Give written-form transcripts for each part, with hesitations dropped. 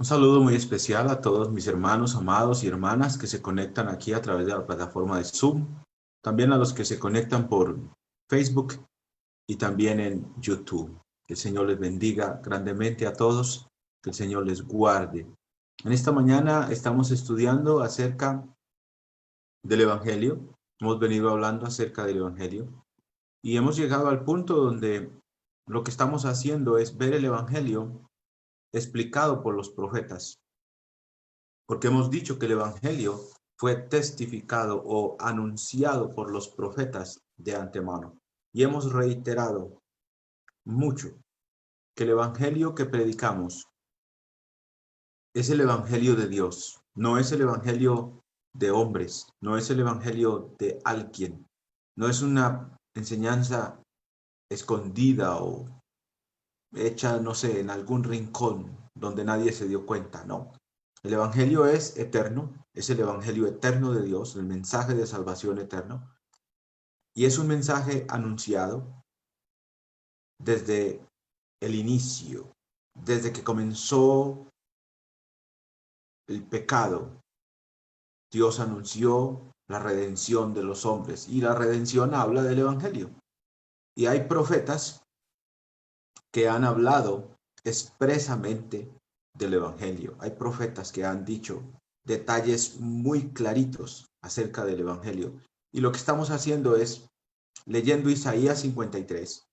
Un saludo muy especial a todos mis hermanos, amados y hermanas que se conectan aquí a través de la plataforma de Zoom. También a los que se conectan por Facebook y también en YouTube. Que el Señor les bendiga grandemente a todos. Que el Señor les guarde. En esta mañana estamos estudiando acerca del Evangelio. Hemos venido hablando acerca del Evangelio. Y hemos llegado al punto donde lo que estamos haciendo es ver el Evangelio explicado por los profetas. Porque hemos dicho que el Evangelio fue testificado o anunciado por los profetas de antemano. Y hemos reiterado mucho que el Evangelio que predicamos es el Evangelio de Dios. No es el Evangelio de hombres, no es el Evangelio de alguien. No es una enseñanza escondida o hecha, no sé, en algún rincón donde nadie se dio cuenta, no. El Evangelio es eterno, es el Evangelio eterno de Dios, el mensaje de salvación eterno, y es un mensaje anunciado desde el inicio, desde que comenzó el pecado. Dios anunció la redención de los hombres, y la redención habla del Evangelio. Y hay profetas que han hablado expresamente del Evangelio. Hay profetas que han dicho detalles muy claritos acerca del Evangelio. Y lo que estamos haciendo es leyendo Isaías 53,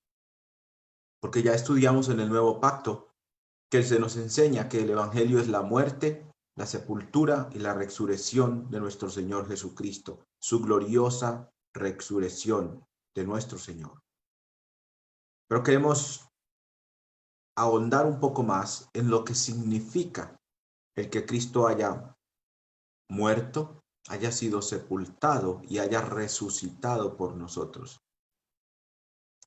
porque ya estudiamos en el Nuevo Pacto que se nos enseña que el Evangelio es la muerte, la sepultura y la resurrección de nuestro Señor Jesucristo, su gloriosa resurrección de nuestro Señor. Pero queremos ahondar un poco más en lo que significa el que Cristo haya muerto, haya sido sepultado y haya resucitado por nosotros.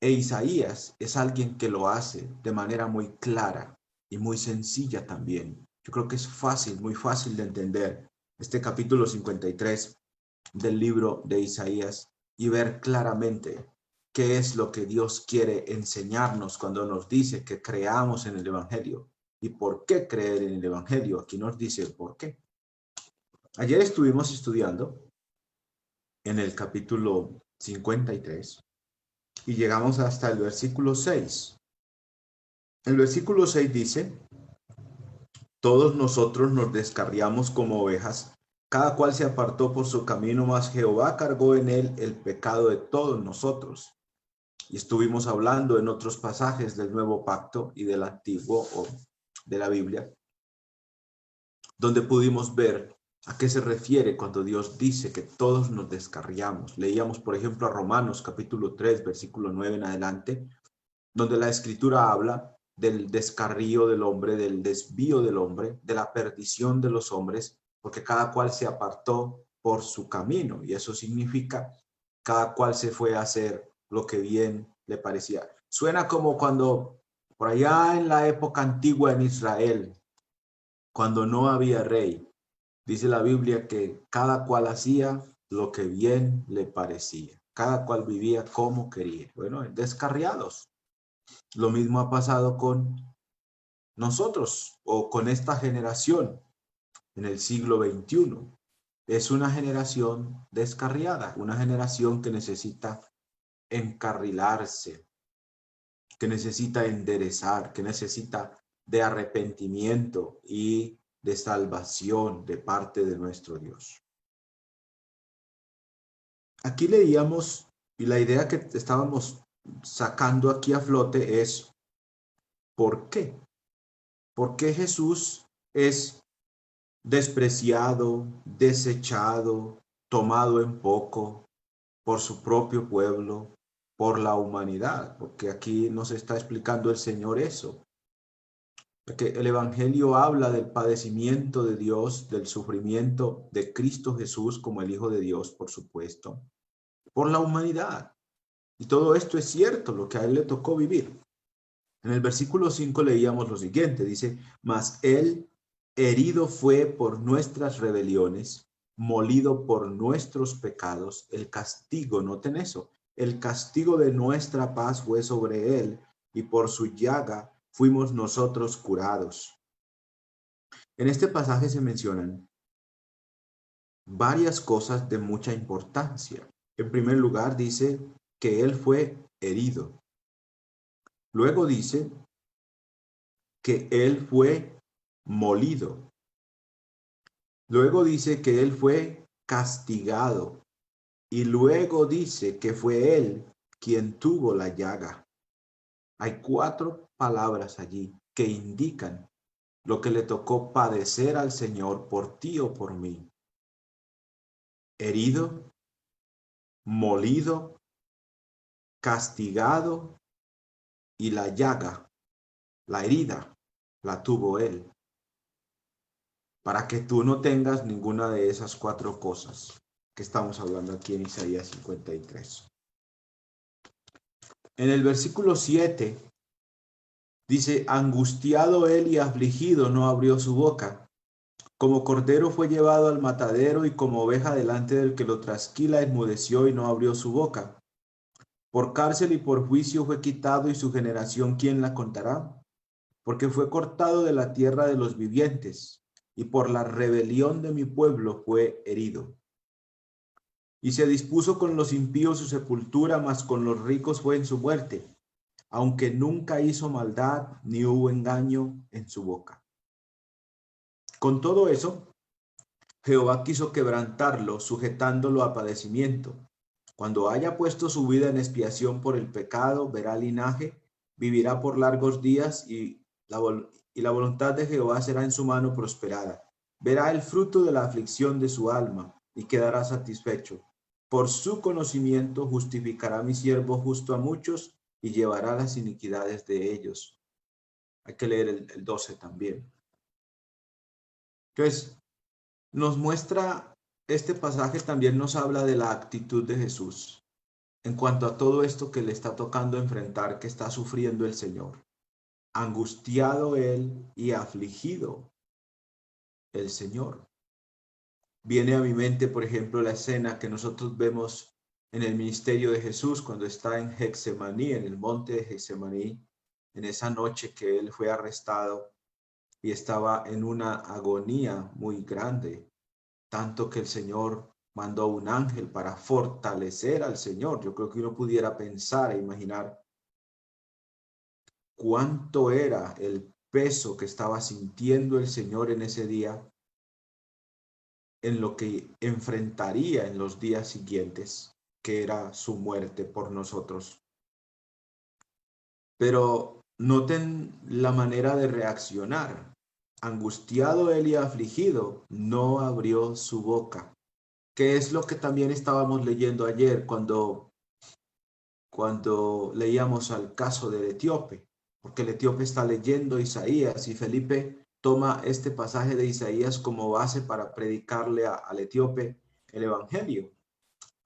E Isaías es alguien que lo hace de manera muy clara y muy sencilla también. Yo creo que es fácil, muy fácil de entender este capítulo 53 del libro de Isaías y ver claramente qué es lo que Dios quiere enseñarnos cuando nos dice que creamos en el Evangelio. ¿Y por qué creer en el Evangelio? Aquí nos dice el por qué. Ayer estuvimos estudiando en el capítulo 53 y llegamos hasta el versículo 6. El versículo 6 dice: todos nosotros nos descarriamos como ovejas, cada cual se apartó por su camino, mas Jehová cargó en él el pecado de todos nosotros. Y estuvimos hablando en otros pasajes del Nuevo Pacto y del Antiguo o de la Biblia, donde pudimos ver a qué se refiere cuando Dios dice que todos nos descarriamos. Leíamos, por ejemplo, a Romanos capítulo 3, versículo 9 en adelante, donde la Escritura habla del descarrío del hombre, del desvío del hombre, de la perdición de los hombres, porque cada cual se apartó por su camino, y eso significa cada cual se fue a hacer lo que bien le parecía. Suena como cuando por allá en la época antigua en Israel, cuando no había rey, dice la Biblia que cada cual hacía lo que bien le parecía, cada cual vivía como quería. Bueno, descarriados. Lo mismo ha pasado con nosotros o con esta generación en el siglo XXI. Es una generación descarriada, una generación que necesita encarrilarse, que necesita enderezar, que necesita de arrepentimiento y de salvación de parte de nuestro Dios. Aquí leíamos, y la idea que estábamos sacando aquí a flote es ¿por qué? ¿Por qué Jesús es despreciado, desechado, tomado en poco por su propio pueblo, por la humanidad? Porque aquí nos está explicando el Señor eso. Porque el Evangelio habla del padecimiento de Dios, del sufrimiento de Cristo Jesús como el Hijo de Dios, por supuesto, por la humanidad. Y todo esto es cierto, lo que a él le tocó vivir. En el versículo 5 leíamos lo siguiente, dice: mas él herido fue por nuestras rebeliones, molido por nuestros pecados, el castigo, noten eso, el castigo de nuestra paz fue sobre él, y por su llaga fuimos nosotros curados. En este pasaje se mencionan varias cosas de mucha importancia. En primer lugar, dice que él fue herido. Luego dice que él fue molido. Luego dice que él fue castigado. Y luego dice que fue él quien tuvo la llaga. Hay 4 palabras allí que indican lo que le tocó padecer al Señor por ti o por mí. Herido, molido, castigado y la llaga, la herida, la tuvo él. Para que tú no tengas ninguna de esas 4 cosas que estamos hablando aquí en Isaías 53. En el versículo 7 dice, angustiado él y afligido no abrió su boca. Como cordero fue llevado al matadero y como oveja delante del que lo trasquila enmudeció y no abrió su boca. Por cárcel y por juicio fue quitado y su generación, ¿quién la contará? Porque fue cortado de la tierra de los vivientes y por la rebelión de mi pueblo fue herido. Y se dispuso con los impíos su sepultura, mas con los ricos fue en su muerte, aunque nunca hizo maldad ni hubo engaño en su boca. Con todo eso, Jehová quiso quebrantarlo, sujetándolo a padecimiento. Cuando haya puesto su vida en expiación por el pecado, verá linaje, vivirá por largos días y la voluntad de Jehová será en su mano prosperada. Verá el fruto de la aflicción de su alma y quedará satisfecho. Por su conocimiento justificará mi siervo justo a muchos y llevará las iniquidades de ellos. Hay que leer el 12 también. Entonces, nos muestra este pasaje, también nos habla de la actitud de Jesús en cuanto a todo esto que le está tocando enfrentar, que está sufriendo el Señor. Angustiado él y afligido el Señor. Viene a mi mente, por ejemplo, la escena que nosotros vemos en el ministerio de Jesús cuando está en Getsemaní, en el monte de Getsemaní, en esa noche que él fue arrestado y estaba en una agonía muy grande, tanto que el Señor mandó un ángel para fortalecer al Señor. Yo creo que uno pudiera pensar e imaginar cuánto era el peso que estaba sintiendo el Señor en ese día, en lo que enfrentaría en los días siguientes, que era su muerte por nosotros. Pero noten la manera de reaccionar. Angustiado él y afligido, no abrió su boca. Que es lo que también estábamos leyendo ayer cuando leíamos al caso del etíope, porque el etíope está leyendo Isaías y Felipe toma este pasaje de Isaías como base para predicarle al etíope el evangelio,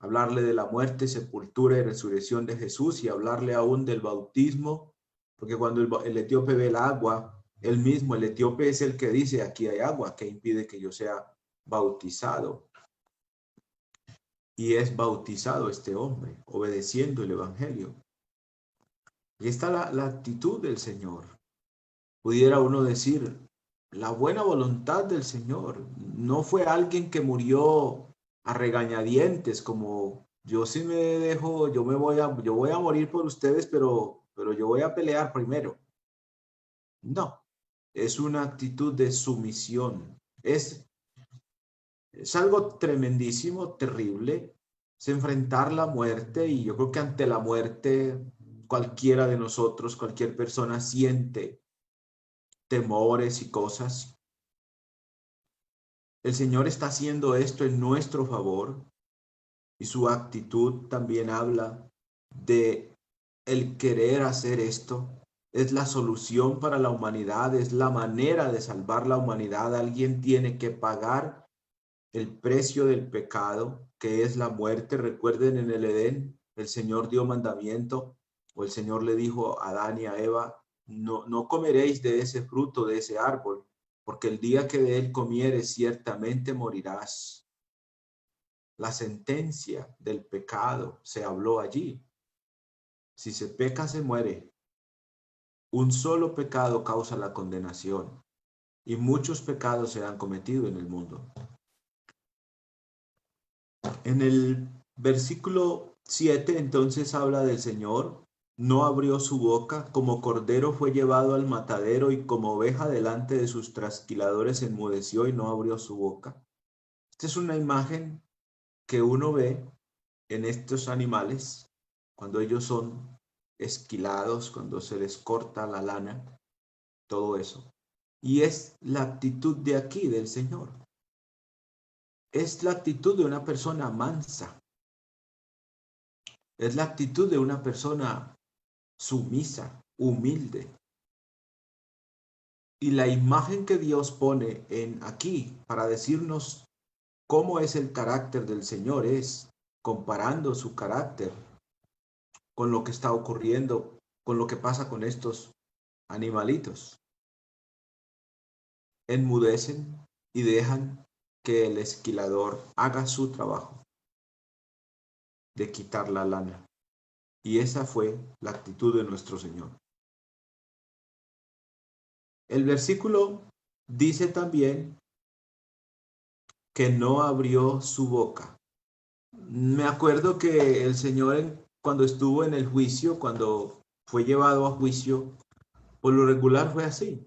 hablarle de la muerte, sepultura y resurrección de Jesús y hablarle aún del bautismo, porque cuando el etíope ve el agua, él mismo, el etíope es el que dice, aquí hay agua, que impide que yo sea bautizado. Y es bautizado este hombre, obedeciendo el evangelio. Y está la actitud del Señor. Pudiera uno decir, la buena voluntad del Señor. No fue alguien que murió a regañadientes, como yo sí me dejo, yo voy a morir por ustedes, pero yo voy a pelear primero. No, es una actitud de sumisión. Es algo tremendísimo, terrible, es enfrentar la muerte, y yo creo que ante la muerte cualquiera de nosotros, cualquier persona siente temores y cosas. El Señor está haciendo esto en nuestro favor y su actitud también habla de el querer hacer esto. Es la solución para la humanidad, es la manera de salvar la humanidad. Alguien tiene que pagar el precio del pecado, que es la muerte. Recuerden, en el Edén, el Señor dio mandamiento, o el Señor le dijo a Adán y a Eva, no comeréis de ese fruto, de ese árbol, porque el día que de él comieres, ciertamente morirás. La sentencia del pecado se habló allí. Si se peca, se muere. Un solo pecado causa la condenación. y muchos pecados se han cometido en el mundo. En el versículo 7 entonces habla del Señor. No abrió su boca, como cordero fue llevado al matadero y como oveja delante de sus trasquiladores enmudeció y no abrió su boca. Esta es una imagen que uno ve en estos animales cuando ellos son esquilados, cuando se les corta la lana, todo eso. Y es la actitud de aquí del Señor. Es la actitud de una persona mansa. Es la actitud de una persona sumisa, humilde. Y la imagen que Dios pone en aquí para decirnos cómo es el carácter del Señor es comparando su carácter con lo que está ocurriendo, con lo que pasa con estos animalitos. Enmudecen y dejan que el esquilador haga su trabajo de quitar la lana. Y esa fue la actitud de nuestro Señor. El versículo dice también que no abrió su boca. Me acuerdo que el Señor cuando estuvo en el juicio, cuando fue llevado a juicio, por lo regular fue así.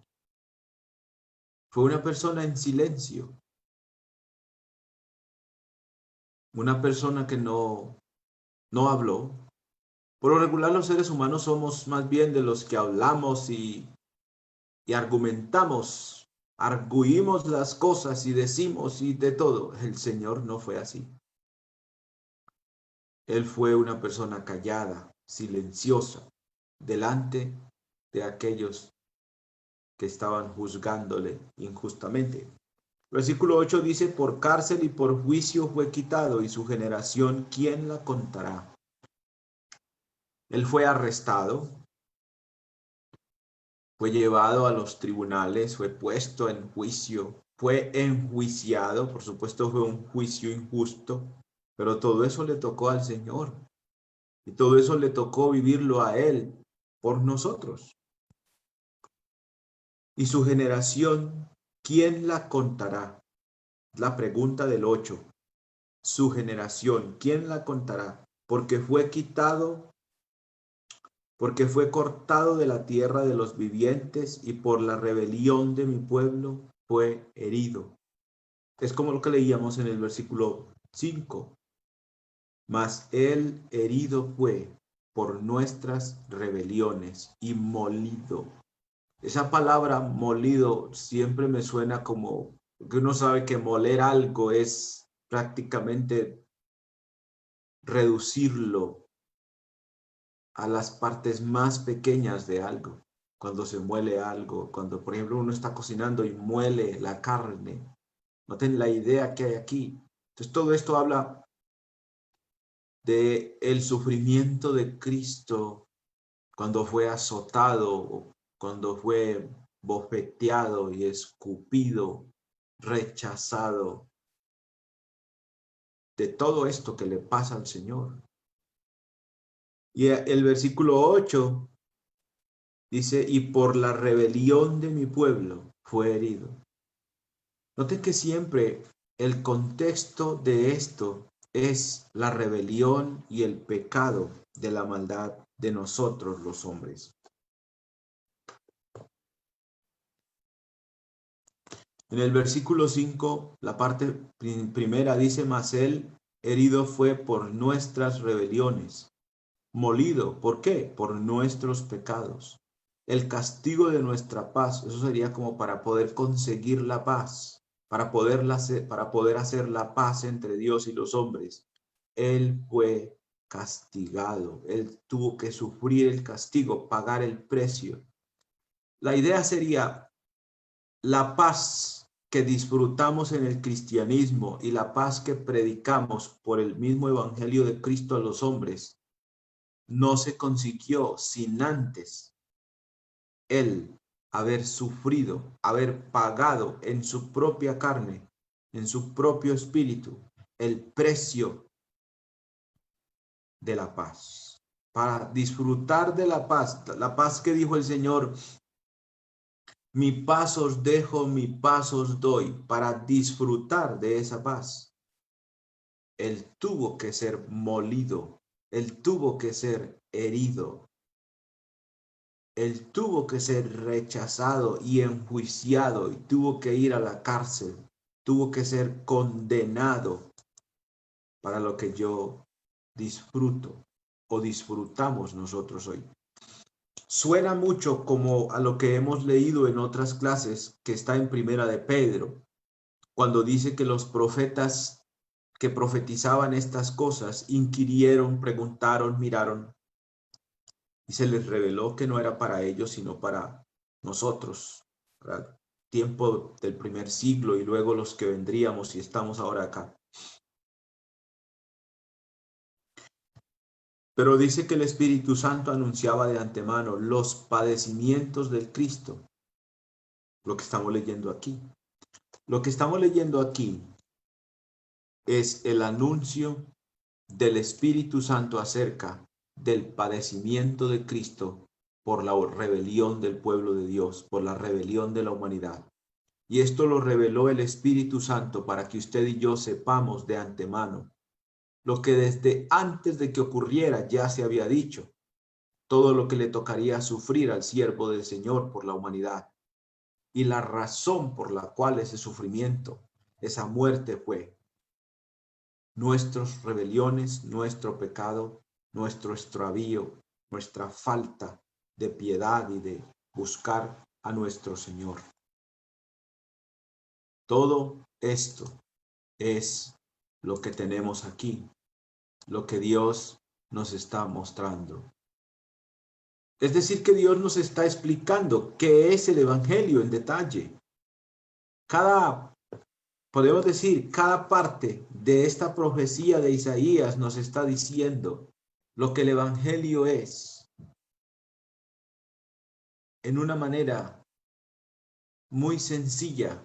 Fue una persona en silencio. Una persona que no habló. Por lo regular los seres humanos somos más bien de los que hablamos y argumentamos, arguimos las cosas y decimos y de todo. El Señor no fue así. Él fue una persona callada, silenciosa, delante de aquellos que estaban juzgándole injustamente. Versículo 8 dice, por cárcel y por juicio fue quitado, y su generación, ¿quién la contará? Él fue arrestado, fue llevado a los tribunales, fue puesto en juicio, fue enjuiciado, por supuesto fue un juicio injusto, pero todo eso le tocó al Señor, y todo eso le tocó vivirlo a Él por nosotros. Y su generación, ¿quién la contará? La pregunta del 8. Su generación, ¿quién la contará? Porque fue quitado, porque fue cortado de la tierra de los vivientes y por la rebelión de mi pueblo fue herido. Es como lo que leíamos en el versículo 5. Mas él herido fue por nuestras rebeliones y molido. Esa palabra molido siempre me suena como que uno sabe que moler algo es prácticamente reducirlo a las partes más pequeñas de algo. Cuando se muele algo, cuando por ejemplo uno está cocinando y muele la carne, noten la idea que hay aquí. Entonces todo esto habla de el sufrimiento de Cristo cuando fue azotado, cuando fue bofeteado y escupido, rechazado, de todo esto que le pasa al Señor. Y el versículo 8 dice, y por la rebelión de mi pueblo fue herido. Noten que siempre el contexto de esto es la rebelión y el pecado de la maldad de nosotros los hombres. En el versículo 5, la parte primera dice, mas él herido fue por nuestras rebeliones, molido, ¿por qué? Por nuestros pecados. El castigo de nuestra paz, eso sería como para poder conseguir la paz, para poder hacer la paz entre Dios y los hombres. Él fue castigado, él tuvo que sufrir el castigo, pagar el precio. La idea sería la paz que disfrutamos en el cristianismo y la paz que predicamos por el mismo evangelio de Cristo a los hombres no se consiguió sin antes él haber sufrido, haber pagado en su propia carne, en su propio espíritu, el precio de la paz. Para disfrutar de la paz que dijo el Señor, Mi paz os dejo, mi paz os doy, para disfrutar de esa paz. Él tuvo que ser molido, él tuvo que ser herido, él tuvo que ser rechazado y enjuiciado y tuvo que ir a la cárcel, tuvo que ser condenado para lo que yo disfruto o disfrutamos nosotros hoy. Suena mucho como a lo que hemos leído en otras clases que está en Primera de Pedro, cuando dice que los profetas que profetizaban estas cosas inquirieron, preguntaron, miraron y se les reveló que no era para ellos, sino para nosotros, para el tiempo del primer siglo y luego los que vendríamos y estamos ahora acá. Pero dice que el Espíritu Santo anunciaba de antemano los padecimientos del Cristo, lo que estamos leyendo aquí. Lo que estamos leyendo aquí es el anuncio del Espíritu Santo acerca del padecimiento de Cristo por la rebelión del pueblo de Dios, por la rebelión de la humanidad. Y esto lo reveló el Espíritu Santo para que usted y yo sepamos de antemano lo que desde antes de que ocurriera ya se había dicho, todo lo que le tocaría sufrir al siervo del Señor por la humanidad. Y la razón por la cual ese sufrimiento, esa muerte fue nuestras rebeliones, nuestro pecado, nuestro extravío, nuestra falta de piedad y de buscar a nuestro Señor. Todo esto es lo que tenemos aquí, lo que Dios nos está mostrando. Es decir, que Dios nos está explicando qué es el Evangelio en detalle. Podemos decir, cada parte de esta profecía de Isaías nos está diciendo lo que el Evangelio es en una manera muy sencilla,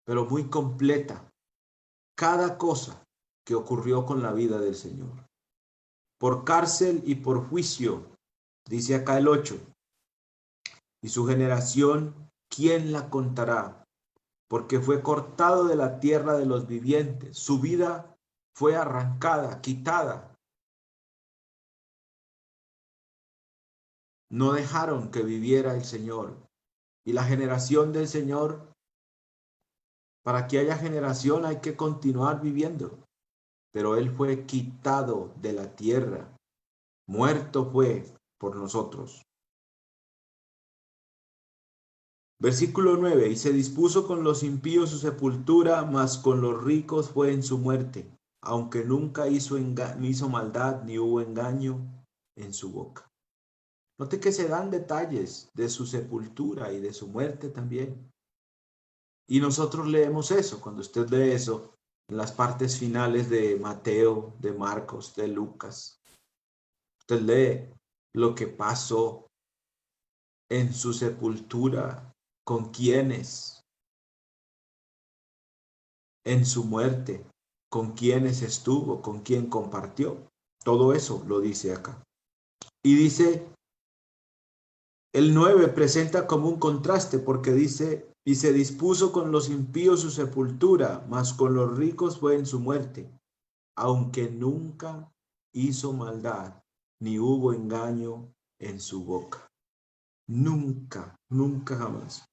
pero muy completa. Cada cosa que ocurrió con la vida del Señor. Por cárcel y por juicio, dice acá el 8. Y su generación, ¿quién la contará? Porque fue cortado de la tierra de los vivientes. Su vida fue arrancada, quitada. No dejaron que viviera el Señor. Y la generación del Señor, para que haya generación hay que continuar viviendo. Pero Él fue quitado de la tierra. Muerto fue por nosotros. Versículo 9. Y se dispuso con los impíos su sepultura, mas con los ricos fue en su muerte, aunque nunca hizo maldad ni hubo engaño en su boca. Note que se dan detalles de su sepultura y de su muerte también. Y nosotros leemos eso, cuando usted lee eso, en las partes finales de Mateo, de Marcos, de Lucas. Usted lee lo que pasó en su sepultura, con quienes, en su muerte, con quienes estuvo, con quién compartió. Todo eso lo dice acá. Y dice, el 9 presenta como un contraste porque dice, y se dispuso con los impíos su sepultura, mas con los ricos fue en su muerte, aunque nunca hizo maldad, ni hubo engaño en su boca. Nunca, nunca jamás.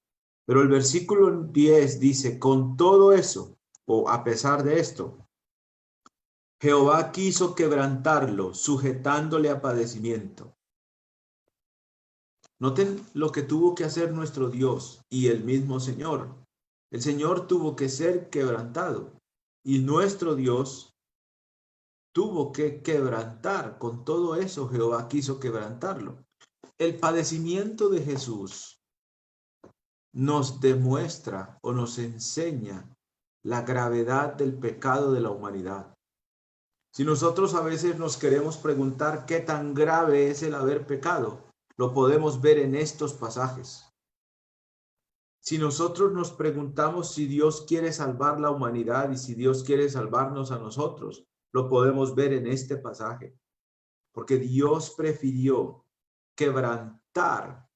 Pero el versículo 10 dice, con todo eso, o a pesar de esto, Jehová quiso quebrantarlo, sujetándole a padecimiento. Noten lo que tuvo que hacer nuestro Dios y el mismo Señor. El Señor tuvo que ser quebrantado y nuestro Dios tuvo que quebrantar. Con todo eso, Jehová quiso quebrantarlo. El padecimiento de Jesús nos demuestra o nos enseña la gravedad del pecado de la humanidad. Si nosotros a veces nos queremos preguntar qué tan grave es el haber pecado, lo podemos ver en estos pasajes. Si nosotros nos preguntamos si Dios quiere salvar la humanidad y si Dios quiere salvarnos a nosotros, lo podemos ver en este pasaje. Porque Dios prefirió quebrantar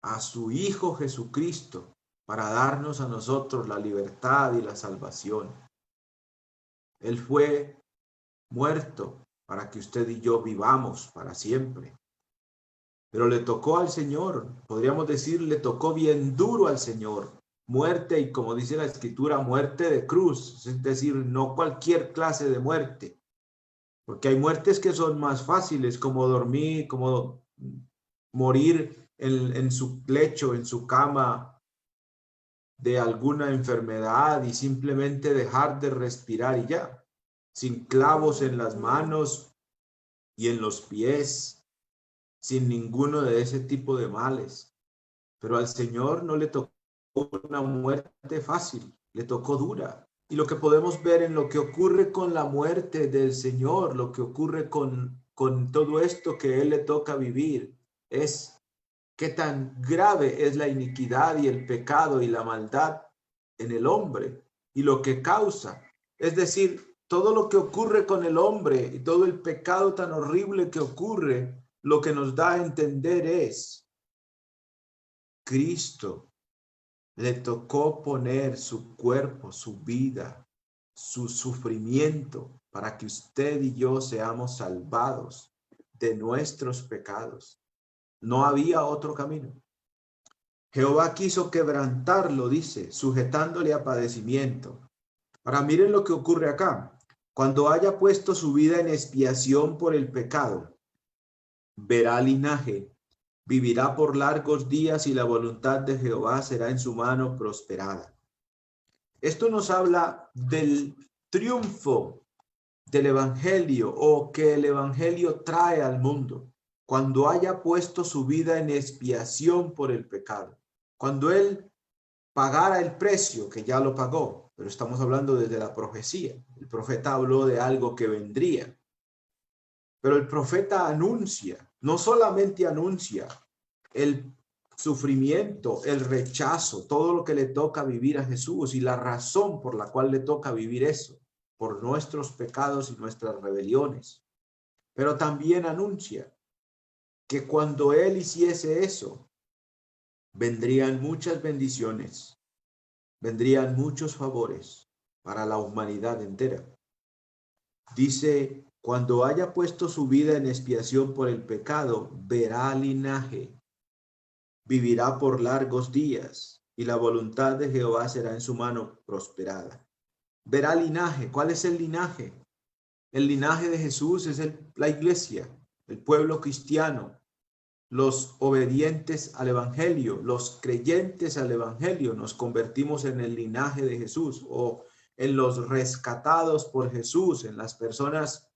a su Hijo Jesucristo para darnos a nosotros la libertad y la salvación. Él fue muerto para que usted y yo vivamos para siempre. Pero le tocó al Señor, podríamos decir, le tocó bien duro al Señor. Muerte, y como dice la Escritura, muerte de cruz, es decir, no cualquier clase de muerte. Porque hay muertes que son más fáciles, como dormir, como morir en su lecho, en su cama, de alguna enfermedad y simplemente dejar de respirar y ya, sin clavos en las manos y en los pies, sin ninguno de ese tipo de males. Pero al Señor no le tocó una muerte fácil, le tocó dura. Y lo que podemos ver en lo que ocurre con la muerte del Señor, lo que ocurre con todo esto que Él le toca vivir, es qué tan grave es la iniquidad y el pecado y la maldad en el hombre y lo que causa. Es decir, todo lo que ocurre con el hombre y todo el pecado tan horrible que ocurre, lo que nos da a entender es Cristo le tocó poner su cuerpo, su vida, su sufrimiento para que usted y yo seamos salvados de nuestros pecados. No había otro camino. Jehová quiso quebrantarlo, dice, sujetándole a padecimiento. Ahora miren lo que ocurre acá. Cuando haya puesto su vida en expiación por el pecado, verá linaje, vivirá por largos días y la voluntad de Jehová será en su mano prosperada. Esto nos habla del triunfo del evangelio o que el evangelio trae al mundo cuando haya puesto su vida en expiación por el pecado. Cuando él pagara el precio, que ya lo pagó, pero estamos hablando desde la profecía. El profeta habló de algo que vendría. Pero el profeta anuncia, no solamente anuncia el sufrimiento, el rechazo, todo lo que le toca vivir a Jesús y la razón por la cual le toca vivir eso, por nuestros pecados y nuestras rebeliones. Pero también anuncia que cuando él hiciese eso, vendrían muchas bendiciones, vendrían muchos favores para la humanidad entera. Dice, cuando haya puesto su vida en expiación por el pecado, verá linaje, vivirá por largos días, y la voluntad de Jehová será en su mano prosperada. Verá linaje. ¿Cuál es el linaje? El linaje de Jesús es la iglesia, el pueblo cristiano, los obedientes al evangelio, los creyentes al evangelio. Nos convertimos en el linaje de Jesús o en los rescatados por Jesús, en las personas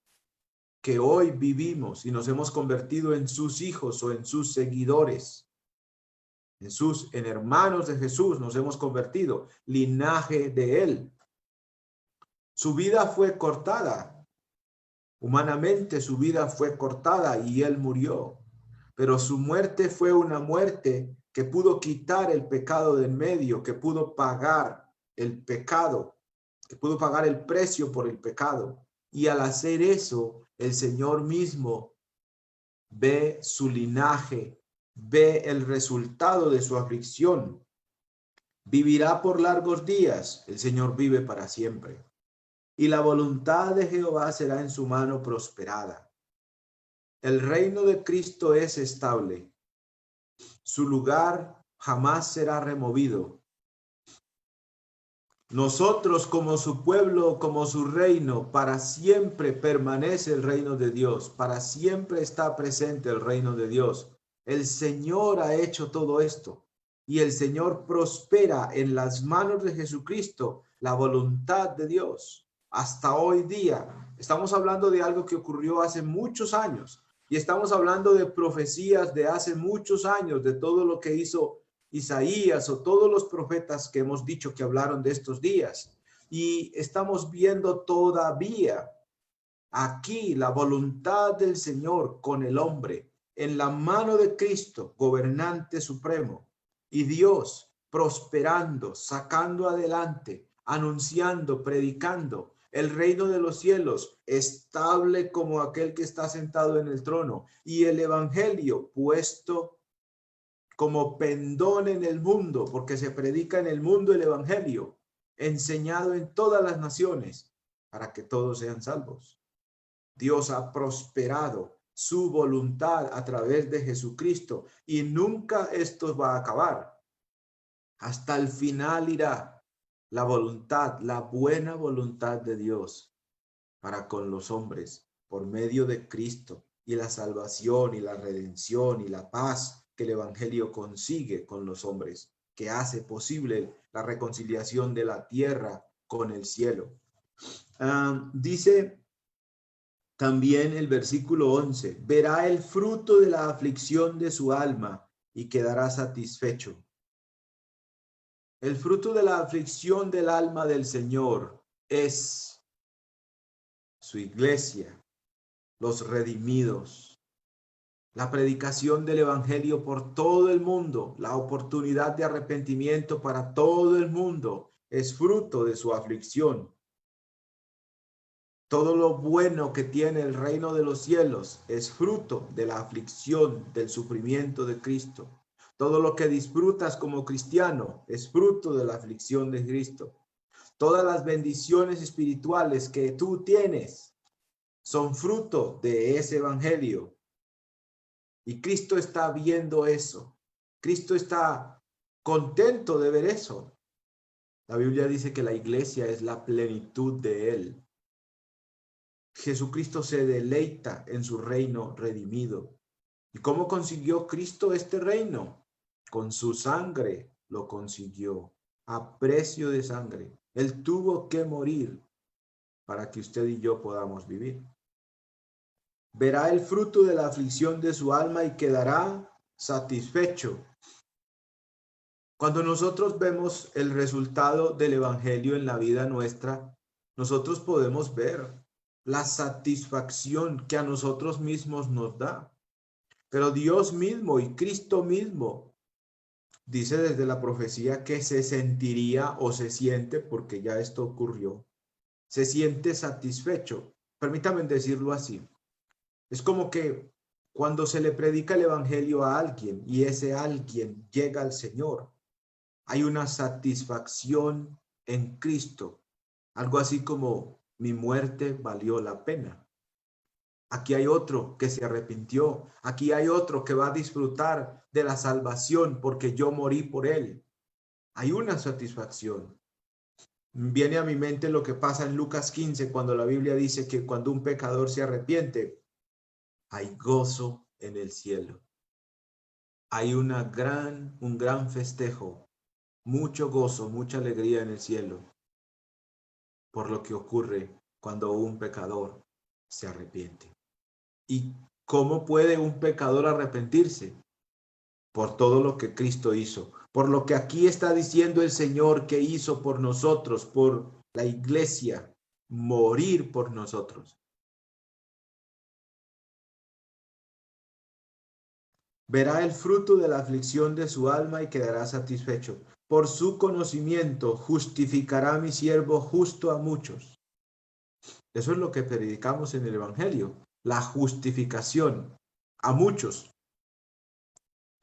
que hoy vivimos y nos hemos convertido en sus hijos o en sus seguidores. En hermanos de Jesús nos hemos convertido, linaje de él. Su vida fue cortada. Humanamente su vida fue cortada y él murió. Pero su muerte fue una muerte que pudo quitar el pecado de en medio, que pudo pagar el pecado, que pudo pagar el precio por el pecado. Y al hacer eso, el Señor mismo ve su linaje, ve el resultado de su aflicción. Vivirá por largos días, el Señor vive para siempre. Y la voluntad de Jehová será en su mano prosperada. El reino de Cristo es estable. Su lugar jamás será removido. Nosotros como su pueblo, como su reino, para siempre permanece el reino de Dios. Para siempre está presente el reino de Dios. El Señor ha hecho todo esto. Y el Señor prospera en las manos de Jesucristo la voluntad de Dios. Hasta hoy día. Estamos hablando de algo que ocurrió hace muchos años. Y estamos hablando de profecías de hace muchos años, de todo lo que hizo Isaías o todos los profetas que hemos dicho que hablaron de estos días. Y estamos viendo todavía aquí la voluntad del Señor con el hombre, en la mano de Cristo, gobernante supremo, y Dios prosperando, sacando adelante, anunciando, predicando el reino de los cielos, estable como aquel que está sentado en el trono, y el evangelio puesto como pendón en el mundo, porque se predica en el mundo el evangelio, enseñado en todas las naciones, para que todos sean salvos. Dios ha prosperado su voluntad a través de Jesucristo y nunca esto va a acabar. Hasta el final irá la voluntad, la buena voluntad de Dios para con los hombres por medio de Cristo, y la salvación y la redención y la paz que el evangelio consigue con los hombres, que hace posible la reconciliación de la tierra con el cielo. Dice también el versículo 11, verá el fruto de la aflicción de su alma y quedará satisfecho. El fruto de la aflicción del alma del Señor es su iglesia, los redimidos, la predicación del evangelio por todo el mundo, la oportunidad de arrepentimiento para todo el mundo es fruto de su aflicción. Todo lo bueno que tiene el reino de los cielos es fruto de la aflicción, del sufrimiento de Cristo. Todo lo que disfrutas como cristiano es fruto de la aflicción de Cristo. Todas las bendiciones espirituales que tú tienes son fruto de ese evangelio. Y Cristo está viendo eso. Cristo está contento de ver eso. La Biblia dice que la iglesia es la plenitud de Él. Jesucristo se deleita en su reino redimido. ¿Y cómo consiguió Cristo este reino? Con su sangre lo consiguió, a precio de sangre. Él tuvo que morir para que usted y yo podamos vivir. Verá el fruto de la aflicción de su alma y quedará satisfecho. Cuando nosotros vemos el resultado del evangelio en la vida nuestra, nosotros podemos ver la satisfacción que a nosotros mismos nos da. Pero Dios mismo y Cristo mismo dice desde la profecía que se sentiría o se siente, porque ya esto ocurrió, se siente satisfecho. Permítanme decirlo así. Es como que cuando se le predica el evangelio a alguien y ese alguien llega al Señor, hay una satisfacción en Cristo. Algo así como mi muerte valió la pena. Aquí hay otro que se arrepintió. Aquí hay otro que va a disfrutar de la salvación porque yo morí por él. Hay una satisfacción. Viene a mi mente lo que pasa en Lucas 15 cuando la Biblia dice que cuando un pecador se arrepiente, hay gozo en el cielo. Hay un gran festejo, mucho gozo, mucha alegría en el cielo por lo que ocurre cuando un pecador se arrepiente. ¿Y cómo puede un pecador arrepentirse? Por todo lo que Cristo hizo, por lo que aquí está diciendo el Señor que hizo por nosotros, por la iglesia, morir por nosotros. Verá el fruto de la aflicción de su alma y quedará satisfecho. Por su conocimiento justificará mi siervo justo a muchos. Eso es lo que predicamos en el Evangelio, la justificación a muchos.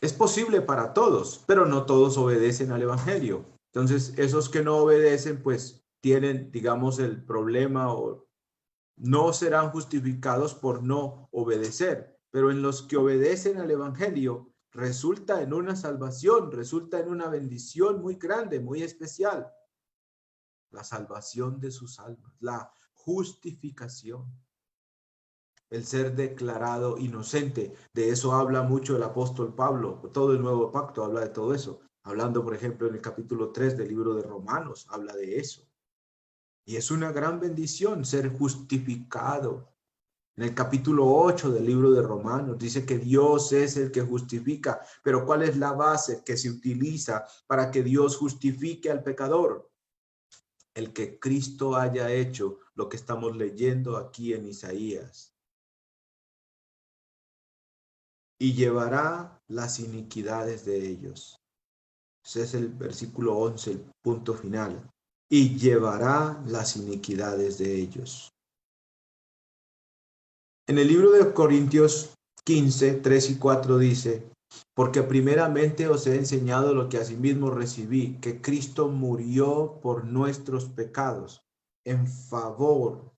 Es posible para todos, pero no todos obedecen al Evangelio. Entonces, esos que no obedecen, pues tienen, digamos, el problema o no serán justificados por no obedecer. Pero en los que obedecen al Evangelio, resulta en una salvación, resulta en una bendición muy grande, muy especial. La salvación de sus almas, la justificación. El ser declarado inocente. De eso habla mucho el apóstol Pablo. Todo el Nuevo Pacto habla de todo eso. Hablando, por ejemplo, en el capítulo 3 del libro de Romanos, habla de eso. Y es una gran bendición ser justificado. En el capítulo 8 del libro de Romanos dice que Dios es el que justifica. Pero ¿cuál es la base que se utiliza para que Dios justifique al pecador? El que Cristo haya hecho lo que estamos leyendo aquí en Isaías. Y llevará las iniquidades de ellos. Ese es el versículo 11, el punto final. Y llevará las iniquidades de ellos. En el libro de Corintios 15, 3 y 4 dice, Porque primeramente os he enseñado lo que asimismo recibí, que Cristo murió por nuestros pecados en favor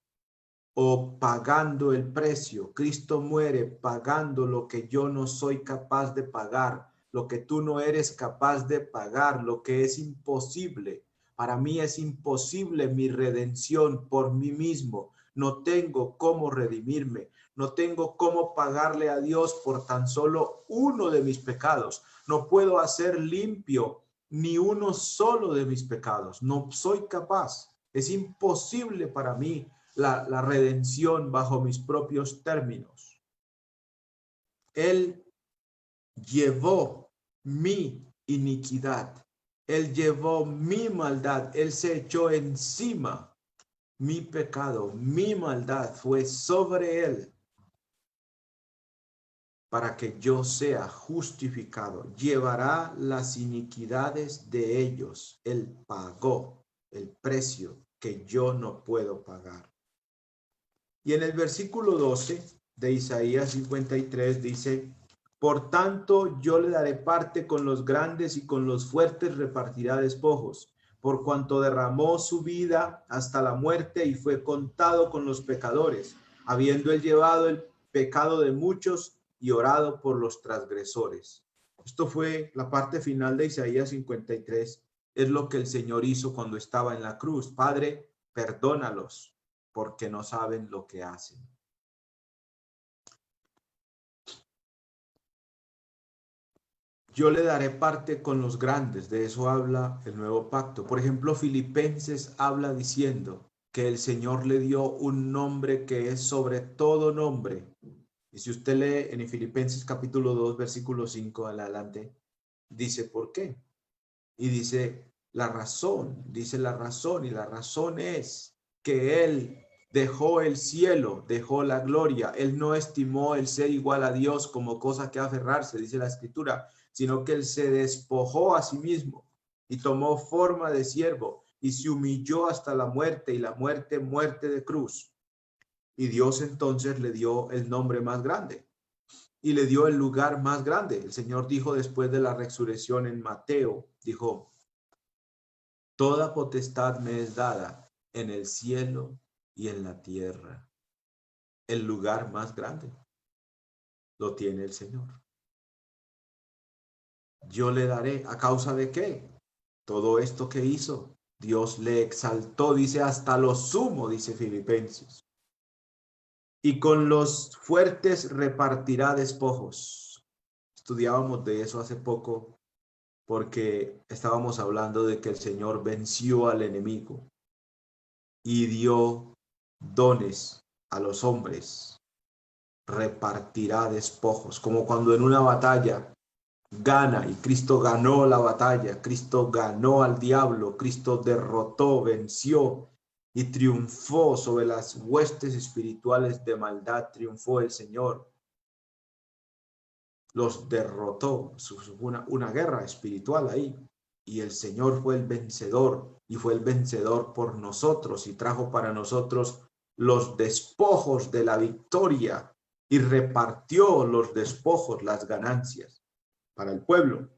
o pagando el precio. Cristo muere pagando lo que yo no soy capaz de pagar, lo que tú no eres capaz de pagar, lo que es imposible. Para mí es imposible mi redención por mí mismo. No tengo cómo redimirme, no tengo cómo pagarle a Dios por tan solo uno de mis pecados. No puedo hacer limpio ni uno solo de mis pecados. No soy capaz. Es imposible para mí la redención bajo mis propios términos. Él llevó mi iniquidad. Él llevó mi maldad. Él se echó encima mi pecado. Mi maldad fue sobre él para que yo sea justificado. Llevará las iniquidades de ellos. Él pagó el precio que yo no puedo pagar. Y en el versículo 12 de Isaías 53 dice, por tanto yo le daré parte con los grandes y con los fuertes repartirá despojos, por cuanto derramó su vida hasta la muerte y fue contado con los pecadores, habiendo él llevado el pecado de muchos y orado por los transgresores. Esto fue la parte final de Isaías 53. Es lo que el Señor hizo cuando estaba en la cruz. Padre, perdónalos, porque no saben lo que hacen. Yo le daré parte con los grandes, de eso habla el nuevo pacto. Por ejemplo, Filipenses habla diciendo que el Señor le dio un nombre que es sobre todo nombre. Y si usted lee en Filipenses capítulo 2, versículo 5 adelante, dice por qué. Y dice la razón, y la razón es que Él dejó el cielo, dejó la gloria. Él no estimó el ser igual a Dios como cosa que aferrarse, dice la Escritura, sino que Él se despojó a sí mismo y tomó forma de siervo y se humilló hasta la muerte, y la muerte, muerte de cruz. Y Dios entonces le dio el nombre más grande y le dio el lugar más grande. El Señor dijo después de la resurrección en Mateo, dijo, toda potestad me es dada en el cielo y en la tierra. El lugar más grande lo tiene el Señor. Yo le daré, ¿a causa de qué? Todo esto que hizo, Dios le exaltó, dice, hasta lo sumo, dice Filipenses. Y con los fuertes repartirá despojos. Estudiábamos de eso hace poco porque estábamos hablando de que el Señor venció al enemigo y dio dones a los hombres, repartirá despojos, como cuando en una batalla gana, y Cristo ganó la batalla, Cristo ganó al diablo, Cristo derrotó, venció y triunfó sobre las huestes espirituales de maldad, triunfó el Señor, los derrotó, una guerra espiritual ahí, y el Señor fue el vencedor, y fue el vencedor por nosotros, y trajo para nosotros los despojos de la victoria, y repartió los despojos, las ganancias, para el pueblo.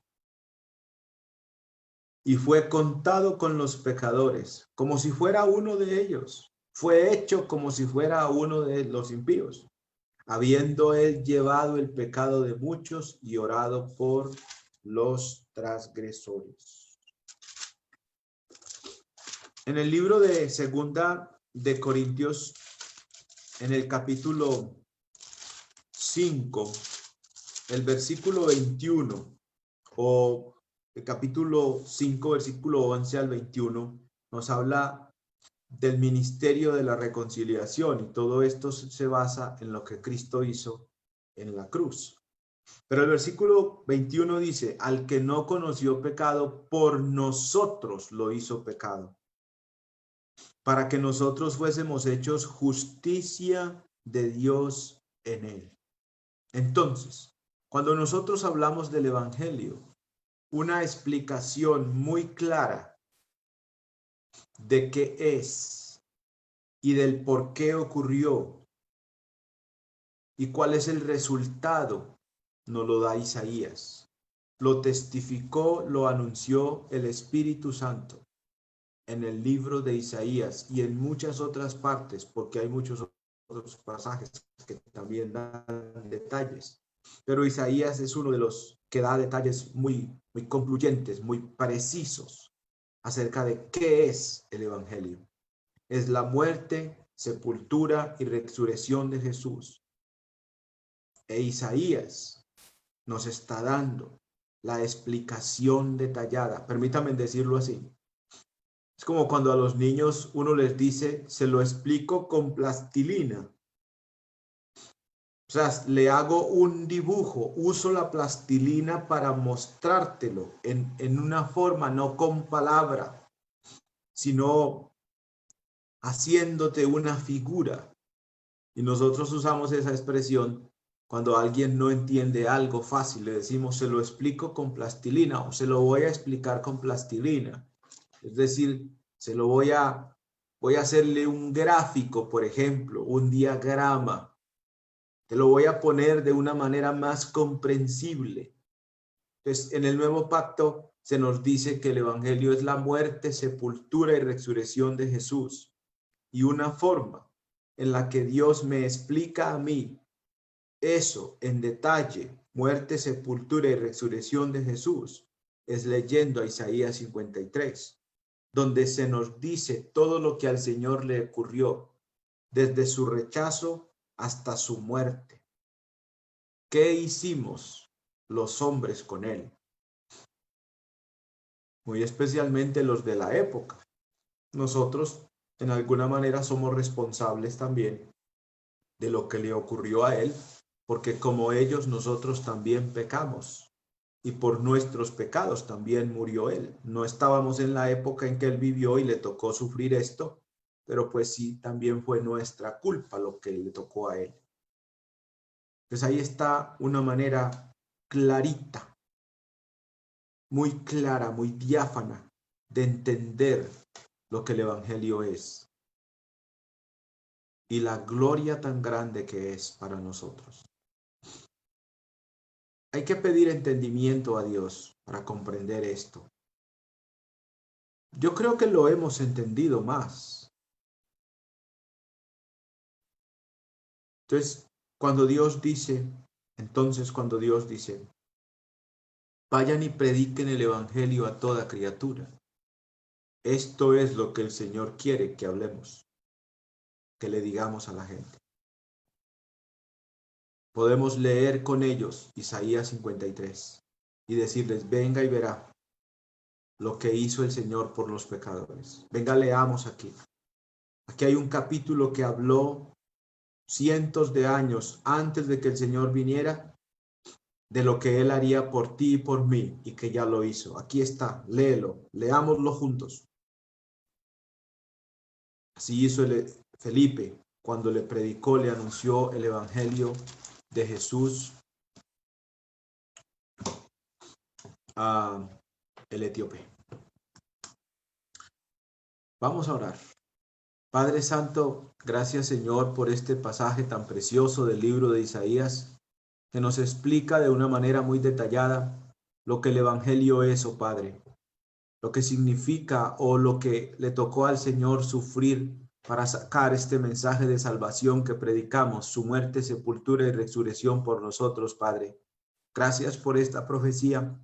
Y fue contado con los pecadores, como si fuera uno de ellos. Fue hecho como si fuera uno de los impíos, habiendo él llevado el pecado de muchos y orado por los transgresores. En el libro de Segunda de Corintios, en el capítulo 5, el versículo 21, o el capítulo 5, versículo 11 al 21, nos habla del ministerio de la reconciliación, y todo esto se basa en lo que Cristo hizo en la cruz. Pero el versículo 21 dice, al que no conoció pecado, por nosotros lo hizo pecado, para que nosotros fuésemos hechos justicia de Dios en él. Entonces, cuando nosotros hablamos del evangelio, una explicación muy clara de qué es y del por qué ocurrió y cuál es el resultado, nos lo da Isaías. Lo testificó, lo anunció el Espíritu Santo en el libro de Isaías y en muchas otras partes, porque hay muchos otros pasajes que también dan detalles. Pero Isaías es uno de los que da detalles muy concluyentes, muy precisos acerca de qué es el Evangelio. Es la muerte, sepultura y resurrección de Jesús. E Isaías nos está dando la explicación detallada. Permítanme decirlo así. Es como cuando a los niños uno les dice, se lo explico con plastilina. O sea, le hago un dibujo, uso la plastilina para mostrártelo en una forma, no con palabra, sino haciéndote una figura. Y nosotros usamos esa expresión cuando alguien no entiende algo fácil. Le decimos, se lo explico con plastilina o se lo voy a explicar con plastilina. Es decir, voy a hacerle un gráfico, por ejemplo, un diagrama. Te lo voy a poner de una manera más comprensible. Entonces, en el nuevo pacto se nos dice que el Evangelio es la muerte, sepultura y resurrección de Jesús. Y una forma en la que Dios me explica a mí eso en detalle, muerte, sepultura y resurrección de Jesús, es leyendo a Isaías 53, donde se nos dice todo lo que al Señor le ocurrió, desde su rechazo hasta su muerte. ¿Qué hicimos los hombres con él? Muy especialmente los de la época. Nosotros, en alguna manera, somos responsables también de lo que le ocurrió a él, porque como ellos, nosotros también pecamos. Y por nuestros pecados también murió él. No estábamos en la época en que él vivió y le tocó sufrir esto, pero pues sí, también fue nuestra culpa lo que le tocó a él. Pues ahí está una manera clarita, muy clara, muy diáfana de entender lo que el Evangelio es y la gloria tan grande que es para nosotros. Hay que pedir entendimiento a Dios para comprender esto. Yo creo que lo hemos entendido más. Entonces, cuando Dios dice, vayan y prediquen el Evangelio a toda criatura. Esto es lo que el Señor quiere que hablemos, que le digamos a la gente. Podemos leer con ellos Isaías 53 y decirles, venga y verá lo que hizo el Señor por los pecadores. Venga, leamos aquí. Aquí hay un capítulo que habló cientos de años antes de que el Señor viniera, de lo que Él haría por ti y por mí, y que ya lo hizo. Aquí está, léelo, leámoslo juntos. Así hizo Felipe cuando le predicó, le anunció el Evangelio de Jesús a el etíope. Vamos a orar. Padre Santo, gracias Señor por este pasaje tan precioso del libro de Isaías, que nos explica de una manera muy detallada lo que el Evangelio es, oh Padre, lo que significa o lo que le tocó al Señor sufrir para sacar este mensaje de salvación que predicamos, su muerte, sepultura y resurrección por nosotros, Padre. Gracias por esta profecía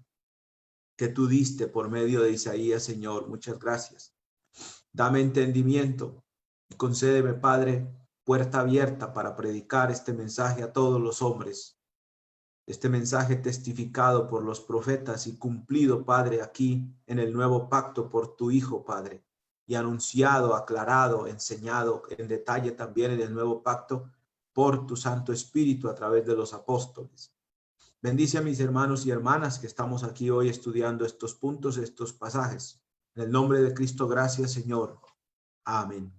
que tú diste por medio de Isaías, Señor. Muchas gracias. Dame entendimiento y concédeme, Padre, puerta abierta para predicar este mensaje a todos los hombres. Este mensaje testificado por los profetas y cumplido, Padre, aquí en el nuevo pacto por tu Hijo, Padre, y anunciado, aclarado, enseñado en detalle también en el nuevo pacto por tu Santo Espíritu a través de los apóstoles. Bendice a mis hermanos y hermanas que estamos aquí hoy estudiando estos puntos, estos pasajes. En el nombre de Cristo, gracias, Señor. Amén.